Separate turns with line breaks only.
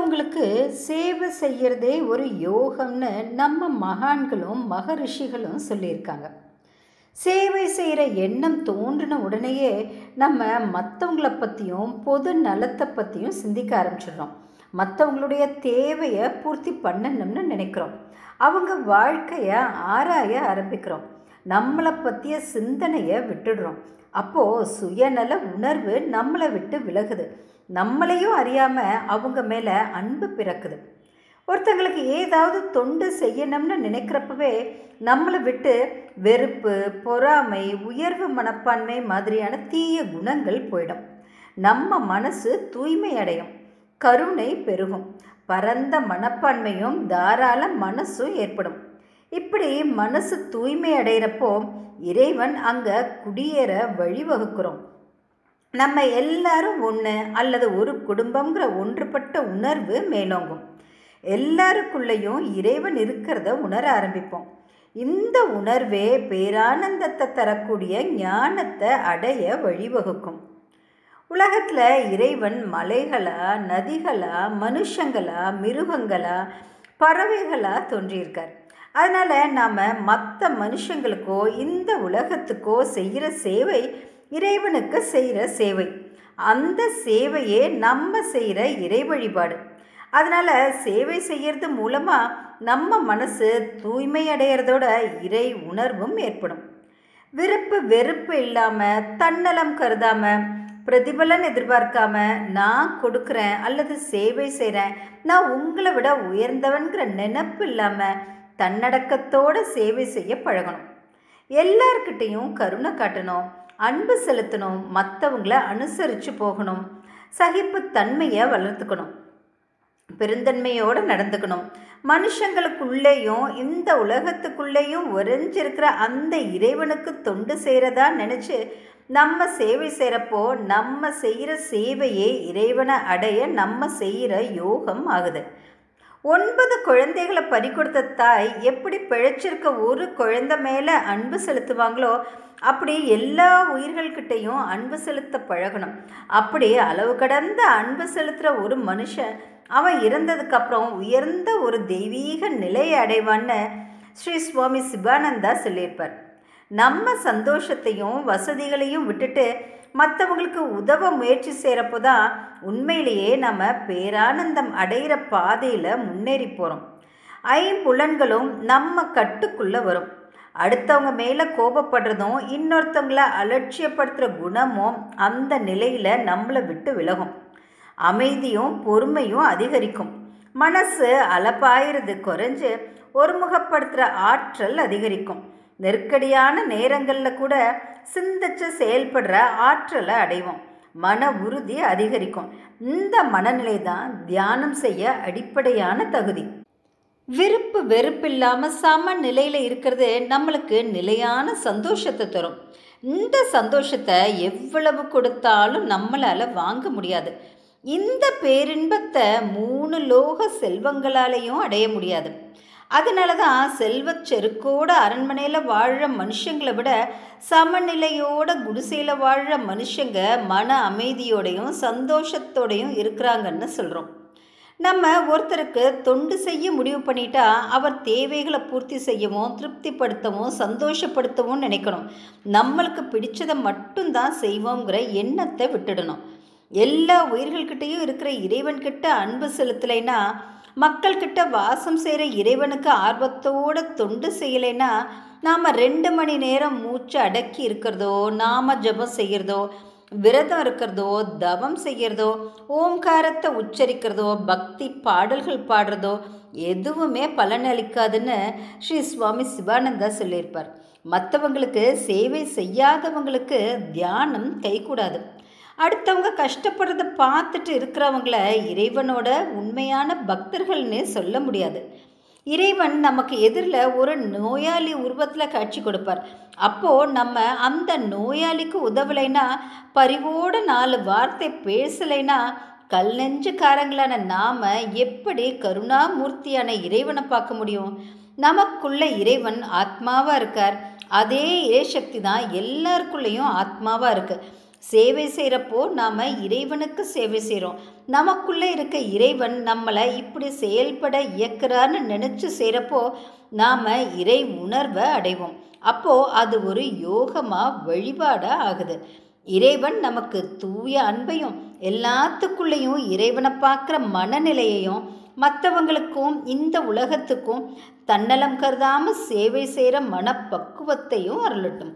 மற்றவங்களுக்கு சேவை செய்யறதே ஒரு யோகம்னு நம்ம மகான்களும் மகரிஷிகளும் சொல்லியிருக்காங்க. சேவை செய்கிற எண்ணம் தோன்றின உடனேயே நம்ம மற்றவங்கள பற்றியும் பொது நலத்தை பற்றியும் சிந்திக்க ஆரம்பிச்சிடுறோம். மற்றவங்களுடைய தேவையை பூர்த்தி பண்ணணும்னு நினைக்கிறோம். அவங்க வாழ்க்கையை ஆராய ஆரம்பிக்கிறோம். நம்மளை பற்றிய சிந்தனையை விட்டுடுறோம். அப்போது சுயநல உணர்வு நம்மளை விட்டு விலகுது. நம்மளையும் அறியாமல் அவங்க மேலே அன்பு பிறக்குது. ஒருத்தங்களுக்கு ஏதாவது தொண்டு செய்யணும்னு நினைக்கிறப்பவே நம்மளை விட்டு வெறுப்பு, பொறாமை, உயர்வு மனப்பான்மை மாதிரியான தீய குணங்கள் போயிடும். நம்ம மனசு தூய்மை அடையும், கருணை பெருகும், பரந்த மனப்பான்மையும் தாராள மனசும் ஏற்படும். இப்படி மனசு தூய்மை அடைகிறப்போ இறைவன் அங்கே குடியேற வழிவகுக்கிறோம். நம்ம எல்லாரும் ஒன்று அல்லது ஒரு குடும்பங்கிற ஒன்றுபட்ட உணர்வு மேலோங்கும். எல்லாருக்குள்ளேயும் இறைவன் இருக்கிறத உணர ஆரம்பிப்போம். இந்த உணர்வே பேரானந்தத்தை தரக்கூடிய ஞானத்தை அடைய வழிவகுக்கும். உலகத்தில் இறைவன் மலைகளா, நதிகளா, மனுஷங்களா, மிருகங்களா, பறவைகளா தோன்றியிருக்கார். அதனால் நாம் மற்ற மனுஷங்களுக்கோ இந்த உலகத்துக்கோ செய்கிற சேவை இறைவனுக்கு செய்கிற சேவை. அந்த சேவையே நம்ம செய்கிற இறை வழிபாடு. அதனால் சேவை செய்கிறது மூலமாக நம்ம மனசு தூய்மை அடைகிறதோட இறை உணர்வும் ஏற்படும். விருப்பு வெறுப்பு இல்லாமல், தன்னலம் கருதாமல், பிரதிபலன் எதிர்பார்க்காம நான் கொடுக்குறேன் அல்லது சேவை செய்கிறேன், நான் உங்களை விட உயர்ந்தவன்கிற நினைப்பு இல்லாமல் தன்னடக்கத்தோடு சேவை செய்ய பழகணும். எல்லார்கிட்டையும் கருணை காட்டணும், அன்பு செலுத்தணும், மற்றவங்கள அனுசரித்து போகணும், சகிப்புத்தன்மையை வளர்த்துக்கணும், பெருந்தன்மையோடு நடந்துக்கணும். மனுஷங்களுக்குள்ளேயும் இந்த உலகத்துக்குள்ளேயும் உறைஞ்சிருக்கிற அந்த இறைவனுக்கு தொண்டு செய்கிறதா நினச்சி நம்ம சேவை செய்கிறப்போ நம்ம செய்கிற சேவையே இறைவனை அடைய நம்ம செய்கிற யோகம் ஆகுது. 9 குழந்தைகளை பறிகொடுத்த தாய் எப்படி பிழைச்சிருக்க ஒரு குழந்தை மேலே அன்பு செலுத்துவாங்களோ அப்படி எல்லா உயிர்கள்கிட்டையும் அன்பு செலுத்த பழகணும். அப்படி அளவு கடந்த அன்பு செலுத்துகிற ஒரு மனுஷன் அவன் இறந்ததுக்கப்புறம் உயர்ந்த ஒரு தெய்வீக நிலையை அடைவான்னு ஸ்ரீ சுவாமி சிவானந்தா சொல்லியிருப்பார். நம்ம சந்தோஷத்தையும் வசதிகளையும் விட்டுட்டு மற்றவங்களுக்கு உதவ முயற்சி செய்கிறப்போ தான் உண்மையிலேயே நம்ம பேரானந்தம் அடைகிற பாதையில் முன்னேறி போகிறோம். ஐம்புலன்களும் நம்ம கட்டுக்குள்ளே வரும். அடுத்தவங்க மேலே கோபப்படுறதும் இன்னொருத்தவங்கள அலட்சியப்படுத்துகிற குணமும் அந்த நிலையில் நம்மளை விட்டு விலகும். அமைதியும் பொறுமையும் அதிகரிக்கும். மனசு அலப்பாயிறது குறைஞ்சு ஒருமுகப்படுத்துகிற ஆற்றல் அதிகரிக்கும். நெருக்கடியான நேரங்களில் கூட சிந்திச்சு செயல்படுற ஆற்றலை அடைவோம். மன உறுதி அதிகரிக்கும். இந்த மனநிலை தான் தியானம் செய்ய அடிப்படையான தகுதி. விருப்பு வெறுப்பில்லாமல் சமநிலையில் இருக்கிறது நம்மளுக்கு நிலையான சந்தோஷத்தை தரும். இந்த சந்தோஷத்தை எவ்வளவு கொடுத்தாலும் நம்மளால் வாங்க முடியாது. இந்த பேரின்பத்தை 3 லோக செல்வங்களாலேயும் அடைய முடியாது. அதனால தான் செல்வச் செருக்கோட அரண்மனையில் வாழ்கிற மனுஷங்களை விட சமநிலையோட குடிசையில் வாழ்கிற மனுஷங்க மன அமைதியோடையும் சந்தோஷத்தோடையும் இருக்கிறாங்கன்னு சொல்கிறோம். நம்ம ஒருத்தருக்கு தொண்டு செய்ய முடிவு பண்ணிட்டா அவர் தேவைகளை பூர்த்தி செய்யவும், திருப்திப்படுத்தவும், சந்தோஷப்படுத்தவும் நினைக்கணும். நம்மளுக்கு பிடிச்சதை மட்டும்தான் செய்வோங்கிற எண்ணத்தை விட்டுடணும். எல்லா உயிர்கள்கிட்டையும் இருக்கிற இறைவன்கிட்ட அன்பு செலுத்தலைன்னா, மக்கள்கிட்ட வாசம் செய்கிற இறைவனுக்கு ஆர்வத்தோடு தொண்டு செய்யலைன்னா, நாம் 2 மணி நேரம் மூச்சு அடக்கி இருக்கிறதோ, நாம ஜபம் செய்கிறதோ, விரதம் இருக்கிறதோ, தவம் செய்கிறதோ, ஓம்காரத்தை உச்சரிக்கிறதோ, பக்தி பாடல்கள் பாடுறதோ எதுவுமே பலனளிக்காதுன்னு ஸ்ரீ சுவாமி சிவானந்தா சொல்லியிருப்பார். மற்றவங்களுக்கு சேவை செய்யாதவங்களுக்கு தியானம் கைகூடாது. அடுத்தவங்க கஷ்டப்படுறத பார்த்துட்டு இருக்கிறவங்கள இறைவனோட உண்மையான பக்தர்கள்னு சொல்ல முடியாது. இறைவன் நமக்கு எதிரில் ஒரு நோயாளி உருவத்தில் காட்சி கொடுப்பார். அப்போது நம்ம அந்த நோயாளிக்கு உதவலைன்னா, பரிவோடு 4 வார்த்தை பேசலைன்னா, கல் நெஞ்சுக்காரங்களான நாம் எப்படி கருணாமூர்த்தியான இறைவனை பார்க்க முடியும்? நமக்குள்ள இறைவன் ஆத்மாவாக இருக்கார். அதே இறை சக்தி தான் எல்லாருக்குள்ளேயும் ஆத்மாவாக இருக்குது. சேவை செய்கிறப்போ நாம் இறைவனுக்கு சேவை செய்கிறோம். நமக்குள்ளே இருக்க இறைவன் நம்மளை இப்படி செயல்பட இயக்குறான்னு நினச்சி செய்கிறப்போ நாம் இறை உணர்வை அடைவோம். அப்போது அது ஒரு யோகமாக வழிபாடாக ஆகுது. இறைவன் நமக்கு தூய அன்பையும் எல்லாத்துக்குள்ளேயும் இறைவனை பார்க்குற மனநிலையையும் மற்றவங்களுக்கும் இந்த உலகத்துக்கும் தன்னலம் கருதாமல் சேவை செய்கிற மனப்பக்குவத்தையும் அருளட்டும்.